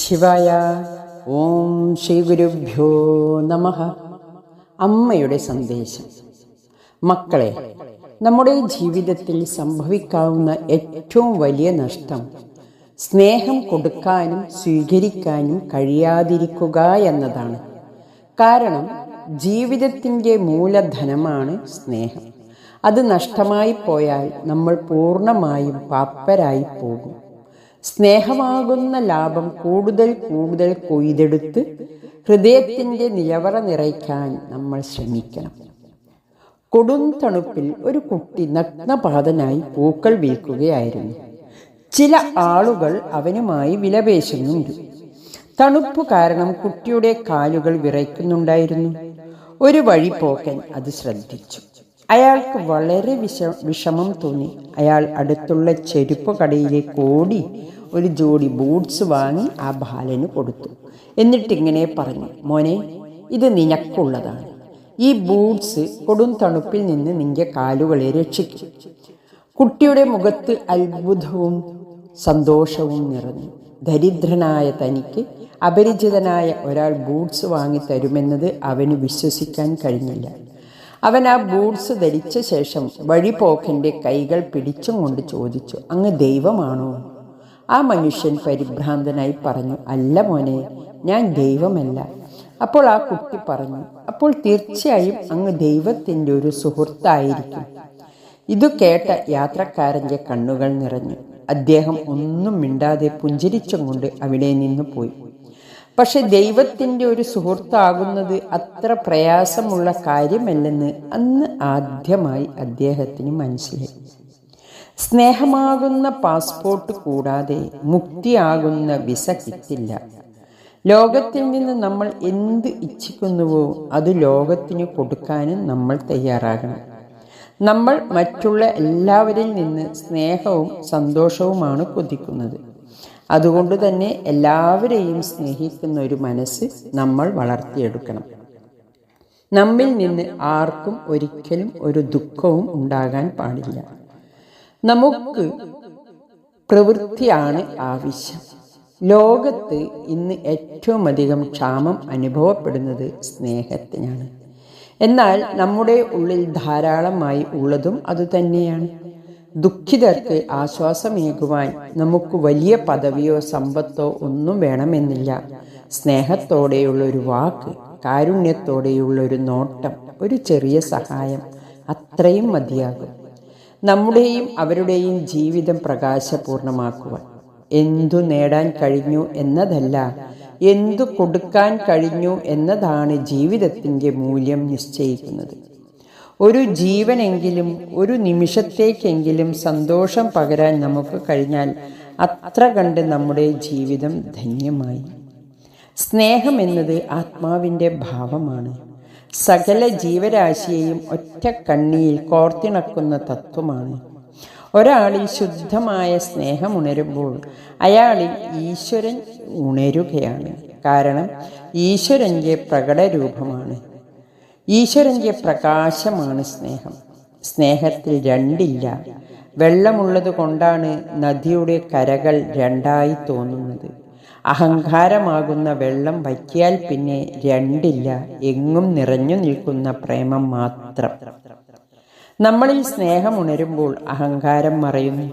ശിവായ. ഓം ശ്രീ ഗുരുഭ്യോ നമഃ. അമ്മയുടെ സന്ദേശം. മക്കളെ, നമ്മുടെ ജീവിതത്തിൽ സംഭവിക്കാവുന്ന ഏറ്റവും വലിയ നഷ്ടം സ്നേഹം കൊടുക്കാനും സ്വീകരിക്കാനും കഴിയാതിരിക്കുക എന്നതാണ്. കാരണം ജീവിതത്തിൻ്റെ മൂലധനമാണ് സ്നേഹം. അത് നഷ്ടമായി പോയാൽ നമ്മൾ പൂർണ്ണമായും പാപ്പരായി പോകും. സ്നേഹമാകുന്ന ലാഭം കൂടുതൽ കൂടുതൽ കൊയ്തെടുത്ത് ഹൃദയത്തിൻ്റെ നിലവറ നിറയ്ക്കാൻ നമ്മൾ ശ്രമിക്കണം. കൊടും തണുപ്പിൽ ഒരു കുട്ടി നഗ്നപാതനായി പൂക്കൾ വിൽക്കുകയായിരുന്നു. ചില ആളുകൾ അവനുമായി വിലപേശുന്നുണ്ട്. തണുപ്പ് കാരണം കുട്ടിയുടെ കാലുകൾ വിറയ്ക്കുന്നുണ്ടായിരുന്നു. ഒരു വഴിപോക്കൻ അത് ശ്രദ്ധിച്ചു. അയാൾക്ക് വളരെ വിഷമം തോന്നി. അയാൾ അടുത്തുള്ള ചെരുപ്പ് കടയിലേക്ക് ഓടി ഒരു ജോഡി ബൂട്ട്സ് വാങ്ങി ആ ബാലന് കൊടുത്തു. എന്നിട്ടിങ്ങനെ പറഞ്ഞു, മോനെ, ഇത് നിനക്കുള്ളതാണ്. ഈ ബൂട്ട്സ് കൊടും തണുപ്പിൽ നിന്ന് നിന്റെ കാലുകളെ രക്ഷിക്കും. കുട്ടിയുടെ മുഖത്ത് അത്ഭുതവും സന്തോഷവും നിറഞ്ഞു. ദരിദ്രനായ തനിക്ക് അപരിചിതനായ ഒരാൾ ബൂട്ട്സ് വാങ്ങി തരുമെന്നത് അവന് വിശ്വസിക്കാൻ കഴിഞ്ഞില്ല. അവൻ ആ ബൂട്ട്സ് ധരിച്ച ശേഷം വഴിപോക്കൻ്റെ കൈകൾ പിടിച്ചും കൊണ്ട് ചോദിച്ചു, അങ്ങ് ദൈവമാണോ? ആ മനുഷ്യൻ പരിഭ്രാന്തനായി പറഞ്ഞു, അല്ല മോനെ, ഞാൻ ദൈവമല്ല. അപ്പോൾ ആ കുട്ടി പറഞ്ഞു, അപ്പോൾ തീർച്ചയായും അങ്ങ് ദൈവത്തിൻ്റെ ഒരു സുഹൃത്തായിരിക്കും. ഇതു കേട്ട യാത്രക്കാരൻ്റെ കണ്ണുകൾ നിറഞ്ഞു. അദ്ദേഹം ഒന്നും മിണ്ടാതെ പുഞ്ചിരിച്ചും കൊണ്ട് അവിടെ നിന്ന് പോയി. പക്ഷെ ദൈവത്തിൻ്റെ ഒരു സുഹൃത്താകുന്നത് അത്ര പ്രയാസമുള്ള കാര്യമല്ലെന്ന് അന്ന് ആദ്യമായി അദ്ദേഹത്തിന് മനസ്സിലായി. സ്നേഹമാകുന്ന പാസ്പോർട്ട് കൂടാതെ മുക്തിയാകുന്ന വിസ കിട്ടില്ല. ലോകത്തിൽ നിന്ന് നമ്മൾ എന്ത് ഇച്ഛിക്കുന്നുവോ അത് ലോകത്തിന് കൊടുക്കാനും നമ്മൾ തയ്യാറാകണം. നമ്മൾ മറ്റുള്ള എല്ലാവരിൽ നിന്ന് സ്നേഹവും സന്തോഷവുമാണ് കൊതിക്കുന്നത്. അതുകൊണ്ട് തന്നെ എല്ലാവരെയും സ്നേഹിക്കുന്ന ഒരു മനസ്സ് നമ്മൾ വളർത്തിയെടുക്കണം. നമ്മിൽ നിന്ന് ആർക്കും ഒരിക്കലും ഒരു ദുഃഖവും ഉണ്ടാകാൻ പാടില്ല. നമുക്ക് പ്രവൃത്തിയാണ് ആവശ്യം. ലോകത്ത് ഇന്ന് ഏറ്റവും അധികം ക്ഷാമം അനുഭവപ്പെടുന്നത് സ്നേഹത്തിനാണ്. എന്നാൽ നമ്മുടെ ഉള്ളിൽ ധാരാളമായി ഉള്ളതും അതുതന്നെയാണ്. ദുഃഖിതർക്ക് ആശ്വാസമേകുവാൻ നമുക്ക് വലിയ പദവിയോ സമ്പത്തോ ഒന്നും വേണമെന്നില്ല. സ്നേഹത്തോടെയുള്ള ഒരു വാക്ക്, കാരുണ്യത്തോടെയുള്ള ഒരു നോട്ടം, ഒരു ചെറിയ സഹായം, അത്രയും മതിയാകും നമ്മുടെയും അവരുടെയും ജീവിതം പ്രകാശപൂർണമാക്കുവാൻ. എന്തു നേടാൻ കഴിഞ്ഞു എന്നതല്ല, എന്തു കൊടുക്കാൻ കഴിഞ്ഞു എന്നതാണ് ജീവിതത്തിൻ്റെ മൂല്യം നിശ്ചയിക്കുന്നത്. ഒരു ജീവനെങ്കിലും ഒരു നിമിഷത്തേക്കെങ്കിലും സന്തോഷം പകരാൻ നമുക്ക് കഴിഞ്ഞാൽ അത്ര കണ്ട് നമ്മുടെ ജീവിതം ധന്യമായി. സ്നേഹം എന്നത് ആത്മാവിൻ്റെ ഭാവമാണ്. സകല ജീവരാശിയെയും ഒറ്റ കണ്ണിയിൽ കോർത്തിണക്കുന്ന തത്വമാണ്. ഒരാളിൽ ശുദ്ധമായ സ്നേഹം ഉണരുമ്പോൾ അയാളിൽ ഈശ്വരൻ ഉണരുകയാണ്. കാരണം ഈശ്വരൻ്റെ പ്രകടരൂപമാണ്. ഈശ്വരൻ്റെ പ്രകാശമാണ് സ്നേഹം. സ്നേഹത്തിൽ രണ്ടില്ല. വെള്ളമുള്ളത് കൊണ്ടാണ് നദിയുടെ കരകൾ രണ്ടായി തോന്നുന്നത്. അഹങ്കാരമാകുന്ന വെള്ളം വറ്റിയാൽ പിന്നെ രണ്ടില്ല, എങ്ങും നിറഞ്ഞു നിൽക്കുന്ന പ്രേമം മാത്രം. നമ്മളിൽ സ്നേഹം ഉണരുമ്പോൾ അഹങ്കാരം മറയുന്നു.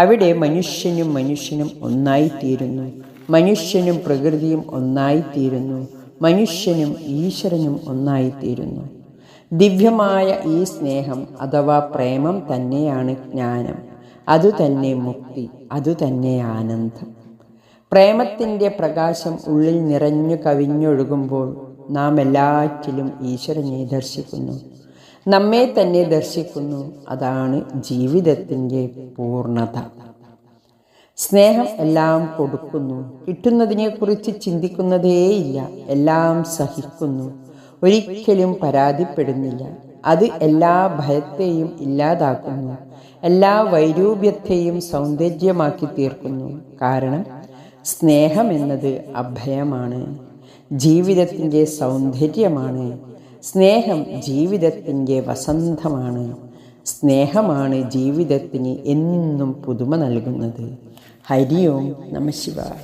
അവിടെ മനുഷ്യനും ഒന്നായിത്തീരുന്നു. മനുഷ്യനും പ്രകൃതിയും ഒന്നായിത്തീരുന്നു. മനുഷ്യനും ഈശ്വരനും ഒന്നായിത്തീരുന്നു. ദിവ്യമായ ഈ സ്നേഹം അഥവാ പ്രേമം തന്നെയാണ് ജ്ഞാനം. അതുതന്നെ മുക്തി, അതുതന്നെ ആനന്ദം. പ്രേമത്തിൻ്റെ പ്രകാശം ഉള്ളിൽ നിറഞ്ഞു കവിഞ്ഞൊഴുകുമ്പോൾ നാം എല്ലാറ്റിലും ഈശ്വരനെ ദർശിക്കുന്നു, നമ്മെ തന്നെ ദർശിക്കുന്നു. അതാണ് ജീവിതത്തിൻ്റെ പൂർണ്ണത. സ്നേഹം എല്ലാം കൊടുക്കുന്നു. കിട്ടുന്നതിനെക്കുറിച്ച് ചിന്തിക്കുന്നതേയില്ല. എല്ലാം സഹിക്കുന്നു. ഒരിക്കലും പരാതിപ്പെടുന്നില്ല. അത് എല്ലാ ഭയത്തെയും ഇല്ലാതാക്കുന്നു. എല്ലാ വൈരൂപ്യത്തെയും സൗന്ദര്യമാക്കി തീർക്കുന്നു. കാരണം സ്നേഹം എന്നത് അഭയമാണ്, ജീവിതത്തിൻ്റെ സൗന്ദര്യമാണ്. സ്നേഹം ജീവിതത്തിൻ്റെ വസന്തമാണ്. സ്നേഹമാണ് ജീവിതത്തിന് എന്നും പുതുമ നൽകുന്നത്. ഹരി ഓം നമഃ ശിവായ.